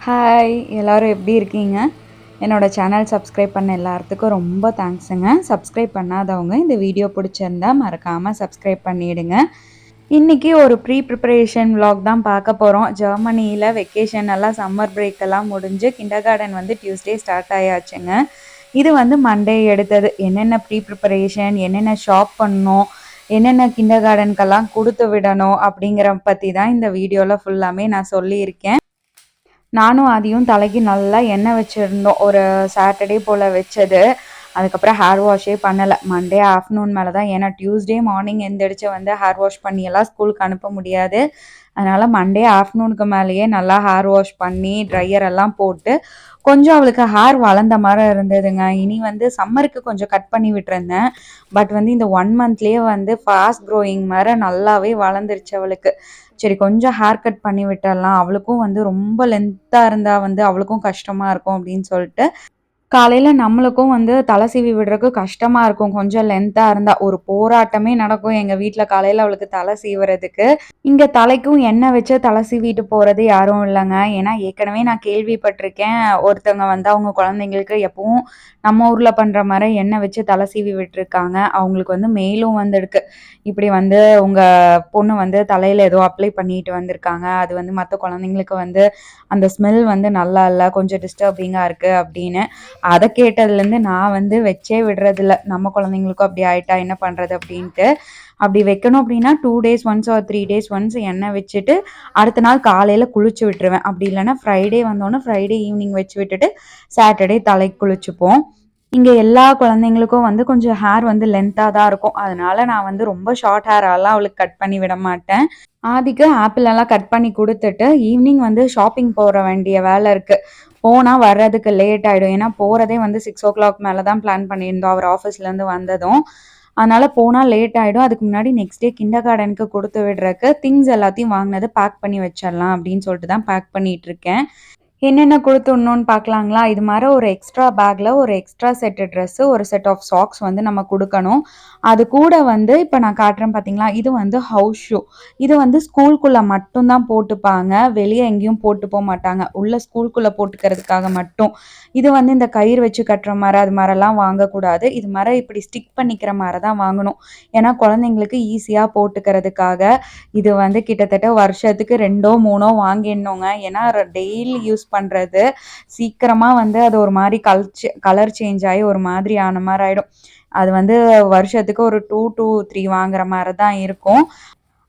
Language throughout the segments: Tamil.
ஹாய் எல்லோரும் எப்படி இருக்கீங்க? என்னோட சேனல் சப்ஸ்கிரைப் பண்ண எல்லாத்துக்கும் ரொம்ப தேங்க்ஸுங்க. சப்ஸ்கிரைப் பண்ணாதவங்க இந்த வீடியோ பிடிச்சிருந்தா மறக்காமல் சப்ஸ்கிரைப் பண்ணிவிடுங்க. இன்றைக்கி ஒரு ப்ரிப்பரேஷன் vlog தான் பார்க்க போகிறோம். ஜெர்மனியில் வெக்கேஷன் எல்லாம் சம்மர் பிரேக் எல்லாம் முடிஞ்சு கிண்டர்கார்டன் வந்து டியூஸ்டே ஸ்டார்ட் ஆயாச்சுங்க. இது வந்து மண்டே எடுத்தது. என்னென்ன ப்ரிப்பரேஷன், என்னென்ன ஷாப் பண்ணணும், என்னென்ன கிண்டர்கார்டனுக்கெல்லாம் கொடுத்து விடணும் அப்படிங்கிற பற்றி தான் இந்த வீடியோவில் ஃபுல்லாமே நான் சொல்லியிருக்கேன். நானும் அதையும் தலைக்கு நல்லா எண்ணெய் வச்சுருந்தோம். ஒரு சாட்டர்டே போல் வச்சது. அதுக்கப்புறம் ஹேர் வாஷே பண்ணலை. மண்டே ஆஃப்டர்நூன் மேலே தான். ஏன்னா டியூஸ்டே மார்னிங் எந்திரிச்சு வந்து ஹேர் வாஷ் பண்ணியெல்லாம் ஸ்கூலுக்கு அனுப்ப முடியாது. அதனால் மண்டே ஆஃப்டர்நூனுக்கு மேலேயே நல்லா ஹேர் வாஷ் பண்ணி ட்ரையர் எல்லாம் போட்டு கொஞ்சம் அவளுக்கு ஹேர் வளர்ந்த மாதிரி இருந்ததுங்க. இனி வந்து சம்மருக்கு கொஞ்சம் கட் பண்ணி விட்டுருந்தேன். பட் வந்து இந்த 1 மந்த்லேயே வந்து ஃபாஸ்ட் க்ரோயிங் மாதிரி நல்லாவே வளர்ந்துருச்சு அவளுக்கு. சரி கொஞ்சம் ஹேர் கட் பண்ணி விட்டுடலாம், அவளுக்கும் வந்து ரொம்ப லென்த்தாக இருந்தால் வந்து அவளுக்கும் கஷ்டமாக இருக்கும் அப்படின்னு சொல்லிட்டு காலையில் நம்மளுக்கும் வந்து தலை சீவி விடுறதுக்கு கஷ்டமாக இருக்கும். கொஞ்சம் லென்த்தாக இருந்தால் ஒரு போராட்டமே நடக்கும் எங்கள் வீட்டில் காலையில் அவளுக்கு தலை சீவுறதுக்கு. இங்கே தலைக்கும் எண்ணெய் வச்சு தலை சீவிட்டு போகிறது யாரும் இல்லைங்க. ஏன்னா ஏற்கனவே நான் கேள்விப்பட்டிருக்கேன், ஒருத்தவங்க வந்து அவங்க குழந்தைங்களுக்கு எப்பவும் நம்ம ஊரில் பண்ணுற மாதிரி எண்ணெய் வச்சு தலை சீவி விட்டுருக்காங்க. அவங்களுக்கு வந்து மெயிலும் வந்துருக்கு, இப்படி வந்து உங்கள் பொண்ணு வந்து தலையில் ஏதோ அப்ளை பண்ணிட்டு வந்திருக்காங்க, அது வந்து மற்ற குழந்தைங்களுக்கு வந்து அந்த ஸ்மெல் வந்து நல்லா இல்லை, கொஞ்சம் டிஸ்டர்பிங்காக இருக்குது அப்படின்னு. அதை கேட்டதுலேருந்து நான் வந்து வச்சே விடுறதில்ல. நம்ம குழந்தைங்களுக்கும் அப்படி ஆயிட்டா என்ன பண்ணுறது அப்படின்ட்டு. அப்படி வைக்கணும் அப்படின்னா 2 days once or 3 days once எண்ணெய் வச்சுட்டு அடுத்த நாள் காலையில் குளிச்சு விட்டுருவேன். அப்படி இல்லைன்னா ஃப்ரைடே வந்தோன்னே ஃப்ரைடே ஈவினிங் வச்சு விட்டுட்டு சாட்டர்டே தலைக்கு குளிச்சுப்போம். இங்கே எல்லா குழந்தைங்களுக்கும் வந்து கொஞ்சம் ஹேர் வந்து லென்த்தாக தான் இருக்கும். அதனால நான் வந்து ரொம்ப ஷார்ட் ஹேரெல்லாம் அவளுக்கு கட் பண்ணி விட மாட்டேன். ஆதிக்கு ஆப்பிள் எல்லாம் கட் பண்ணி கொடுத்துட்டு ஈவினிங் வந்து ஷாப்பிங் போகிற வேண்டிய வேலை இருக்குது. போனால் வர்றதுக்கு லேட் ஆகிடும். ஏன்னா போகிறதே வந்து 6 o'clock மேலே தான் பிளான் பண்ணியிருந்தோம் அவர் ஆஃபீஸ்லேருந்து வந்ததும். அதனால் போனால் லேட் ஆகிடும். அதுக்கு முன்னாடி நெக்ஸ்ட் டே கிண்டர்கார்டனுக்கு கொடுத்து விடுறக்கு திங்ஸ் எல்லாத்தையும் வாங்கினது பேக் பண்ணி வச்சிடலாம் அப்படின்னு சொல்லிட்டு தான் பேக் பண்ணிகிட்ருக்கேன். என்னென்ன கொடுத்து விடணும்னு பார்க்கலாங்களா? இது மாதிரி ஒரு எக்ஸ்ட்ரா பேக்கில் ஒரு எக்ஸ்ட்ரா செட்டு ட்ரெஸ்ஸு, ஒரு செட் ஆஃப் சாக்ஸ் வந்து நம்ம கொடுக்கணும். அது கூட வந்து இப்போ நான் காட்டுறேன் பார்த்தீங்களா, இது வந்து ஹவுஸ் ஷூ. இது வந்து ஸ்கூலுக்குள்ளே மட்டும்தான் போட்டுப்பாங்க, வெளியே எங்கேயும் போட்டு போக மாட்டாங்க, உள்ள ஸ்கூலுக்குள்ளே போட்டுக்கிறதுக்காக மட்டும். இது வந்து இந்த கயிறு வச்சு கட்டுற மாதிரி அது மாதிரிலாம் வாங்கக்கூடாது. இது மாதிரி இப்படி ஸ்டிக் பண்ணிக்கிற மாதிரி தான் வாங்கணும். ஏன்னா குழந்தைங்களுக்கு ஈஸியாக போட்டுக்கிறதுக்காக. இது வந்து கிட்டத்தட்ட வருஷத்துக்கு 2ஓ 3ஓ வாங்கிடணுங்க. ஏன்னா டெய்லி யூஸ் பண்ணுறது சீக்கிரமாக வந்து அது ஒரு மாதிரி கலர் சேஞ்ச் ஆகி ஒரு மாதிரி ஆன மாதிரி ஆகிடும். அது வந்து வருஷத்துக்கு ஒரு 2 to 3 வாங்குற மாதிரி தான் இருக்கும்.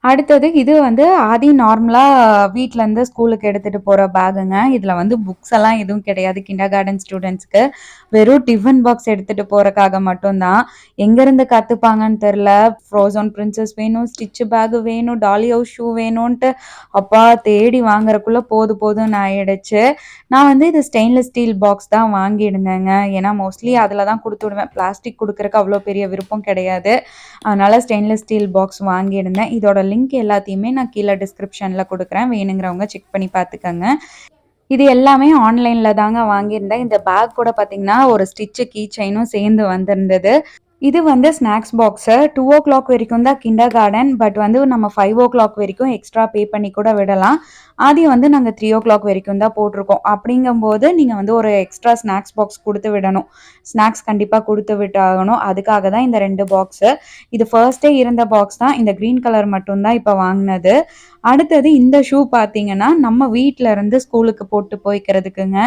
அடுத்தது இது வந்து ஆதி நார்மலாக வீட்டிலேருந்து ஸ்கூலுக்கு எடுத்துகிட்டு போகிற பேகுங்க. இதில் வந்து புக்ஸ் எல்லாம் எதுவும் கிடையாது கிண்டர்கார்டன் ஸ்டூடெண்ட்ஸ்க்கு. வெறும் டிஃபன் பாக்ஸ் எடுத்துகிட்டு போகிறக்காக மட்டும்தான். எங்கேருந்து கற்றுப்பாங்கன்னு தெரில. ஃப்ரோசன் பிரின்சஸ் வேணும், ஸ்டிச் பேகு வேணும், டாலி ஹவுஸ் ஷூ வேணும்ன்ட்டு அப்பா தேடி வாங்குறக்குள்ளே போதும்னு ஆயிடுச்சு. நான் வந்து இது ஸ்டெயின்லெஸ் ஸ்டீல் பாக்ஸ் தான் வாங்கியிருந்தேங்க. ஏன்னா மோஸ்ட்லி அதில் தான் கொடுத்து விடுவேன். பிளாஸ்டிக் கொடுக்குறக்கு அவ்வளோ பெரிய விருப்பம் கிடையாது. அதனால் ஸ்டெயின்லெஸ் ஸ்டீல் பாக்ஸ் வாங்கியிருந்தேன். இதோட லிங்க் எல்லாத்தையுமே நான் கீழே டிஸ்கிரிப்ஷனில் கொடுக்குறேன், வேணுங்கிறவங்க செக் பண்ணி பார்த்துக்கோங்க. இது எல்லாமே ஆன்லைனில் தாங்க வாங்கியிருந்தேன். இந்த பேக் கூட பார்த்திங்கன்னா ஒரு ஸ்டிச்சு கீ செயினும் சேர்ந்து வந்திருந்தது. இது வந்து ஸ்நாக்ஸ் பாக்ஸு. 2 o'clock வரைக்கும் தான் கிண்டர்கார்டன். பட் வந்து நம்ம 5 o'clock வரைக்கும் எக்ஸ்ட்ரா பே பண்ணி கூட விடலாம். ஆதி வந்து நாங்கள் 3 o'clock வரைக்கும் தான் போட்டிருக்கோம். அப்படிங்கும்போது நீங்கள் வந்து ஒரு எக்ஸ்ட்ரா ஸ்நாக்ஸ் பாக்ஸ் கொடுத்து விடணும். ஸ்நாக்ஸ் கண்டிப்பாக கொடுத்து விட்டாகணும். அதுக்காக தான் இந்த 2 பாக்ஸு. இது ஃபர்ஸ்டே இருந்த பாக்ஸ் தான். இந்த க்ரீன் கலர் மட்டும்தான் இப்போ வாங்கினது. அடுத்தது இந்த ஷூ பார்த்தீங்கன்னா நம்ம வீட்டில் இருந்து ஸ்கூலுக்கு போட்டு போய்க்கிறதுக்குங்க.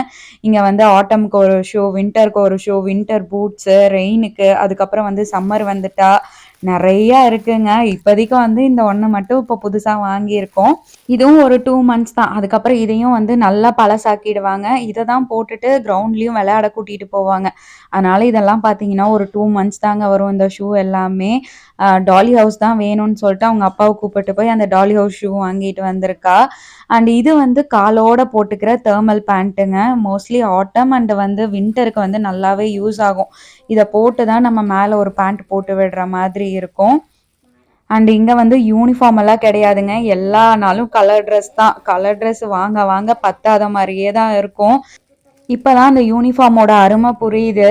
இங்கே வந்து ஆட்டமுக்கு ஒரு ஷூ, வின்டருக்கு ஒரு ஷூ, வின்டர் பூட்ஸு, ரெயினுக்கு, அதுக்கப்புறம் வந்து சம்மர் வந்துட்டா நிறையா இருக்குங்க. இப்போதைக்கு வந்து இந்த ஒன்று மட்டும் இப்போ புதுசாக வாங்கியிருக்கோம். இதுவும் ஒரு 2 months தான். அதுக்கப்புறம் இதையும் வந்து நல்லா பழசாக்கிடுவாங்க. இதை தான் போட்டுட்டு கிரவுண்ட்லேயும் விளையாட கூட்டிகிட்டு போவாங்க. அதனால் இதெல்லாம் பார்த்தீங்கன்னா ஒரு 2 months தாங்க வரும் இந்த ஷூ எல்லாமே. டாலி ஹவுஸ் தான் வேணும்னு சொல்லிட்டு அவங்க அப்பாவை கூப்பிட்டு போய் அந்த டாலி ஹவுஸ் ஷூ வாங்கிட்டு வந்திருக்கா. அண்ட் இது வந்து காலோட போட்டுக்கிற தேர்மல் பேண்ட்டுங்க. மோஸ்ட்லி ஆட்டம் அண்ட் வந்து வின்டருக்கு வந்து நல்லாவே யூஸ் ஆகும். இதை போட்டு தான் நம்ம மேலே ஒரு பேண்ட் போட்டு விடுற மாதிரி இருக்கும். அண்ட் இங்கே வந்து யூனிஃபார்ம் எல்லாம் கிடையாதுங்க. எல்லா நாளும் கலர் ட்ரெஸ் தான். கலர் ட்ரெஸ் வாங்க பத்தாத மாதிரியே தான் இருக்கும். இப்போ தான் அந்த யூனிஃபார்மோட அருமை புரியுது.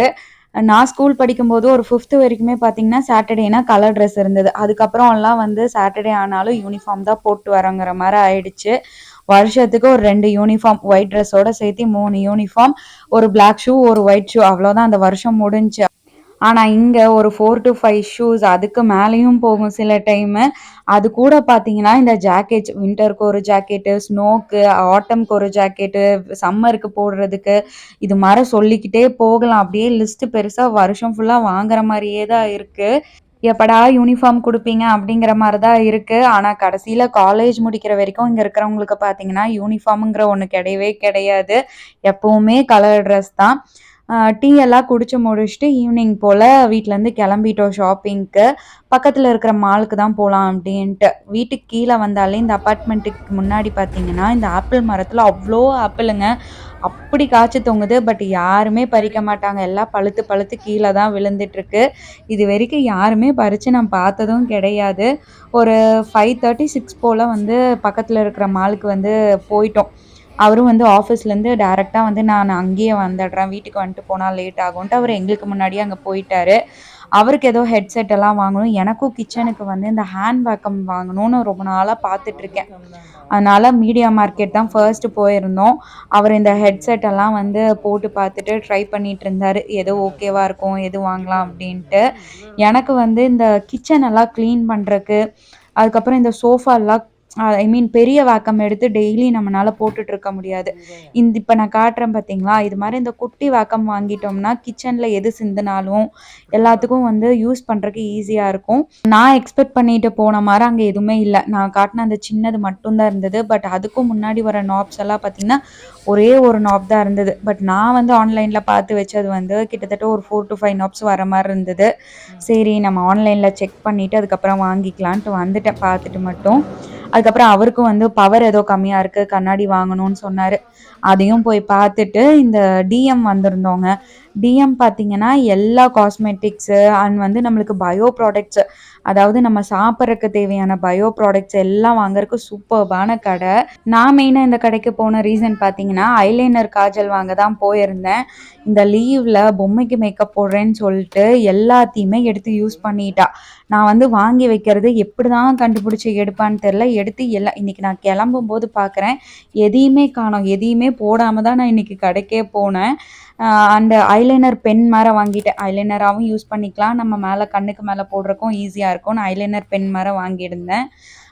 நான் ஸ்கூல் படிக்கும்போது ஒரு 5th வரைக்குமே பார்த்தீங்கன்னா சாட்டர்டேனா கலர் ட்ரெஸ் இருந்தது. அதுக்கப்புறம் எல்லாம் வந்து சாட்டர்டே ஆனாலும் யூனிஃபார்ம் தான் போட்டு வரங்கிற மாதிரி ஆயிடுச்சு. வருஷத்துக்கு ஒரு 2 யூனிஃபார்ம், ஒயிட் ட்ரெஸ்ஸோட சேர்த்து 3 யூனிஃபார்ம், ஒரு பிளாக் ஷூ, ஒரு ஒயிட் ஷூ அவ்வளோதான் அந்த வருஷம் முடிஞ்சுச்சு. ஆனா இங்க ஒரு 4 to 5 ஷூஸ் அதுக்கு மேலயும் போகும் சில டைமு. அது கூட பார்த்தீங்கன்னா, இந்த ஜாக்கெட்ஸ் வின்டருக்கு ஒரு ஜாக்கெட்டு, ஸ்னோக்கு, ஆட்டம்க்கு ஒரு ஜாக்கெட்டு, சம்மருக்கு போடுறதுக்கு, இது மாரி சொல்லிக்கிட்டே போகலாம். அப்படியே லிஸ்ட் பெருசா வருஷம் ஃபுல்லா வாங்குற மாரியே தான் இருக்கு. எப்படா யூனிஃபார்ம் குடுப்பீங்க அப்படிங்கிற மாரி தான் இருக்கு. ஆனா கடைசியில காலேஜ் முடிக்கிற வரைக்கும் இங்க இருக்கிறவங்களுக்கு பார்த்தீங்கன்னா, யூனிஃபார்ம்ங்கிற ஒண்ணு கிடையவே கிடையாது. எப்பவுமே கலர் ட்ரெஸ் தான். டீ எல்லாம் குடிச்சு முடிச்சுட்டு ஈவினிங் போல வீட்லேருந்து கிளம்பிட்டோம் ஷாப்பிங்க்கு. பக்கத்துல இருக்கிற மாலுக்கு தான் போலாம் அப்படின்ட்டு. வீட்டுக்கு கீழ வந்தாலே இந்த அபார்ட்மெண்ட்டுக்கு முன்னாடி பார்த்தீங்கன்னா, இந்த ஆப்பிள் மரத்துல அவ்ளோ ஆப்பிளுங்க. அப்படி காய்ச்சு தொங்குது. பட் யாருமே பறிக்க மாட்டாங்க. எல்லாம் பழுத்து பழுத்து கீழ தான் விழுந்துட்டுருக்கு. இதுவரைக்கும் யாருமே பறிச்சு நான் பார்த்ததும் கிடையாது. ஒரு 5:30, 6 போல வந்து பக்கத்துல இருக்கிற மாலுக்கு வந்து போயிட்டோம். அவரும் வந்து ஆஃபீஸ்லேருந்து டைரக்ட்டா வந்து நான் அங்கேயே வந்துடுறேன். வீட்டுக்கு வந்துட்டு போனா லேட் ஆகுன்ட்டு அவரு எங்களுக்கு முன்னாடியே அங்க போயிட்டாரு. அவருக்கு ஏதோ ஹெட்செட் எல்லாம் வாங்கணும். எனக்கும் கிச்சனுக்கு வந்து இந்த ஹேண்ட் வேக்கம் வாங்கணும்னு ரொம்ப நாளா பார்த்துட்டுருக்கேன். அதனால மீடியா மார்க்கெட் தான் ஃபர்ஸ்ட்டு போயிருந்தோம். அவர் இந்த ஹெட்செட் எல்லாம் வந்து போட்டு பார்த்துட்டு ட்ரை பண்ணிட்டு இருந்தாரு. எது ஓகேவா இருக்கும், எது வாங்கலாம் அப்படின்ட்டு. எனக்கு வந்து இந்த கிச்சன் எல்லாம் கிளீன் பண்றக்கு, அதுக்கப்புறம் இந்த சோஃபாலாம் ஐ மீன் பெரிய வேக்கம் எடுத்து டெய்லி நம்மனால போட்டுட்டு இருக்க முடியாது. இப்ப நான் காட்டுறேன் பார்த்தீங்களா? இது மாரி இந்த குட்டி வேக்கம் வாங்கிட்டோம்னா, கிச்சன்ல எது சிந்துனாலும் எல்லாத்துக்கும் வந்து யூஸ் பண்றதுக்கு ஈஸியா இருக்கும். நான் எக்ஸ்பெக்ட் பண்ணிட்டு போன மாரி அங்க எதுவுமே இல்ல. நான் காட்டுன அந்த சின்னது மட்டும் தான் இருந்தது. பட் அதுக்கும் முன்னாடி வர நாப்ஸ் எல்லாம் பார்த்தீங்கன்னா, ஒரே ஒரு நாப் தான் இருந்தது. பட் நான் வந்து ஆன்லைன்ல பார்த்து வச்சது வந்து கிட்டத்தட்ட ஒரு 4 to 5 நாப்ஸ் வர மாரி இருந்தது. சரி நம்ம ஆன்லைன்ல செக் பண்ணிட்டு அதுக்கப்புறம் வாங்கிக்கலான்ட்டு வந்துட்டேன் பார்த்துட்டு மட்டும். அதுக்கப்புறம் அவருக்கும் வந்து பவர் ஏதோ கம்மியா இருக்கு. கண்ணாடி வாங்கணும்னு சொன்னாரு. அதையும் போய் பார்த்துட்டு இந்த டிஎம் வந்திருந்தோங்க. டிஎம் பார்த்தீங்கன்னா, எல்லா காஸ்மெட்டிக்ஸு அண்ட் வந்து நம்மளுக்கு பயோ ப்ராடக்ட்ஸ் அதாவது நம்ம சாப்பிடறக்கு தேவையான பயோ ப்ராடக்ட்ஸ் எல்லாம் வாங்குறதுக்கு சூப்பர்பான கடை. நான் மெயினா இந்த கடைக்கு போன ரீசன் பார்த்தீங்கன்னா, ஐலைனர், காஜல் வாங்க தான் போயிருந்தேன். இந்த லீவ்ல பொம்மைக்கு மேக்கப் போடுறேன்னு சொல்லிட்டு எல்லாத்தையுமே எடுத்து யூஸ் பண்ணிட்டா. நான் வந்து வாங்கி வைக்கிறது எப்படிதான் கண்டுபிடிச்சு எடுப்பான்னு தெரியல. எடுத்து எல்லாம் இன்னைக்கு நான் கிளம்பும்போது பார்க்குறேன். எதையுமே காணோம். எதையுமே போடாம தான் நான் இன்னைக்கு கடைக்கே போனேன். அந்த ஐலைனர் பென் மாரி வாங்கிட்டேன். ஐலைனராவும் யூஸ் பண்ணிக்கலாம். நம்ம மேல கண்ணுக்கு மேல போடுறதுக்கும் ஈஸியா இருக்கும்னு ஐலைனர் பென் மாரி வாங்கியிருந்தேன்.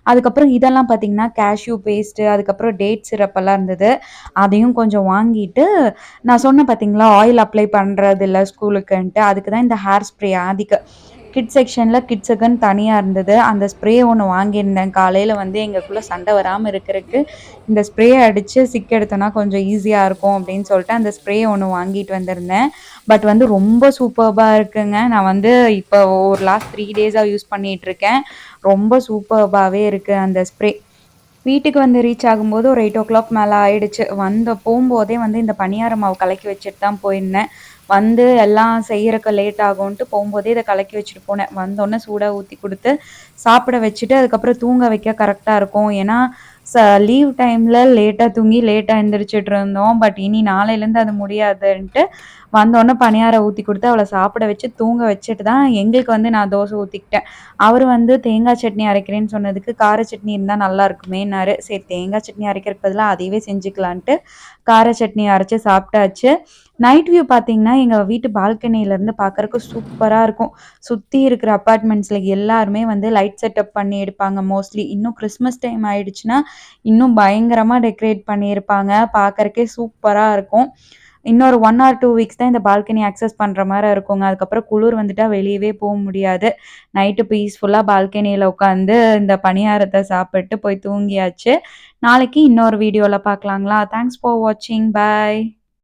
அதுக்கப்புறம் இதெல்லாம் பார்த்தீங்கன்னா, கேஷ்யூ பேஸ்ட்டு, அதுக்கப்புறம் டேட் சிரப் எல்லாம் இருந்தது. அதையும் கொஞ்சம் வாங்கிட்டு, நான் சொன்னேன் பார்த்தீங்களா, ஆயில் அப்ளை பண்றதில்ல ஸ்கூலுக்குன்ட்டு. அதுக்கு தான் இந்த ஹேர் ஸ்ப்ரே ஆதிக்கு. கிட்ஸ் செக்ஷன்ல கிட்ஸுக்குன்னு தனியா இருந்தது. அந்த ஸ்ப்ரே ஒண்ணு வாங்கியிருந்தேன். காலையில வந்து எங்களுக்குள்ள சண்டை வராம இருக்கறக்கு, இந்த ஸ்ப்ரே அடிச்சு சிக் எடுத்தோம்னா கொஞ்சம் ஈஸியா இருக்கும் அப்படின்னு சொல்லிட்டு, அந்த ஸ்ப்ரே ஒண்ணு வாங்கிட்டு வந்திருந்தேன். பட் வந்து ரொம்ப சூப்பர்பா இருக்குங்க. நான் வந்து இப்போ ஒரு லாஸ்ட் 3 டேஸா யூஸ் பண்ணிட்டு இருக்கேன். ரொம்ப சூப்பர்பாவே இருக்கு அந்த ஸ்ப்ரே. வீட்டுக்கு வந்து ரீச் ஆகும்போது ஒரு 8:00 மேல ஆயிடுச்சு. போம்போதே வந்து இந்த பணியார மாவு கலக்கி வச்சுட்டு தான் போயிருந்தேன். வந்து எல்லாம் செய்யறக்கு லேட் ஆகும்ன்ட்டு போம்போதே இத கலக்கி வச்சுட்டு போனேன். வந்தோனே சூடா ஊத்தி குடுத்து, சாப்பிட வச்சுட்டு, அதுக்கப்புறம் தூங்க வைக்க கரெக்ட்டா இருக்கும். ஏன்னா, ச லீவ் டைம்ல லேட்டா தூங்கி, லேட்டா எந்திரிச்சுட்டு இருந்தோம். பட் இனி நாளையிலேருந்து அது முடியாதுன்ட்டு, வந்தோனே பணியாரம் ஊத்தி குடுத்து, அவள சாப்பிட வச்சு, தூங்க வச்சுட்டு தான் எங்களுக்கு வந்து நான் தோசை ஊத்திக்கிட்டேன். அவரு வந்து தேங்காய் சட்னி அரைக்கிறேன்னு சொன்னதுக்கு, கார சட்னி இருந்தா நல்லா இருக்குமேன்னாரு. சரி தேங்காய் சட்னி அரைக்கிறதுக்கு பதிலா அதையவே செஞ்சுக்கலான்ட்டு, கார சட்னி அரைச்சு சாப்பிட்டாச்சு. நைட் வியூ பார்த்தீங்கன்னா, எங்க வீட்டு பால்கனியிலருந்து பார்க்கறக்கு சூப்பரா இருக்கும். சுத்தி இருக்கிற அபார்ட்மெண்ட்ஸ்ல எல்லாருமே வந்து லைட் செட்டப் பண்ணி எடுப்பாங்க மோஸ்ட்லி. இன்னும் கிறிஸ்மஸ் டைம் ஆயிடுச்சுன்னா, இன்னும் பயங்கரமா டெக்கரேட் பண்ணியிருப்பாங்க. பார்க்கறக்கே சூப்பரா இருக்கும். இன்னொரு 1 ஆர் 2 வீக்ஸ் தான் இந்த பால்கனி அக்சஸ் பண்ற மாரி இருக்குங்க. அதுக்கப்புறம் குளிர் வந்துட்டா வெளியவே முடியாது. நைட்டு பீஸ்ஃபுல்லா பால்கனியில உட்காந்து இந்த பணியாரத்த சாப்பிட்டு போய் தூங்கியாச்சு. நாளைக்கு இன்னொரு வீடியோல பார்க்கலாங்களா? தேங்க்ஸ் ஃபார் வாட்சிங். பாய்.